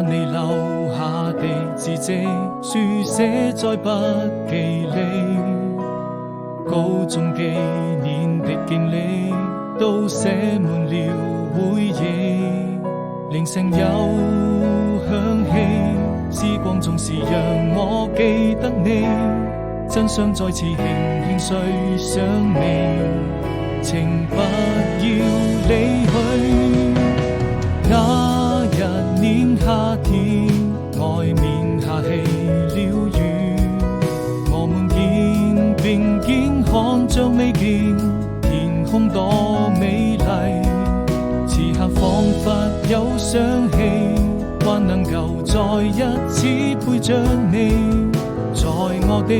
你留下的字跡，書寫在筆記裏。高中幾年的經歷，都寫滿了回憶。鈴聲又響起，時光總是讓我記得你。真想再次輕輕睡上你，請不要離去。那一年夏天，外面下起了雨，我們肩並肩看着未見天空多美麗。此刻彷彿有想起，還能夠再一次陪着你，在我的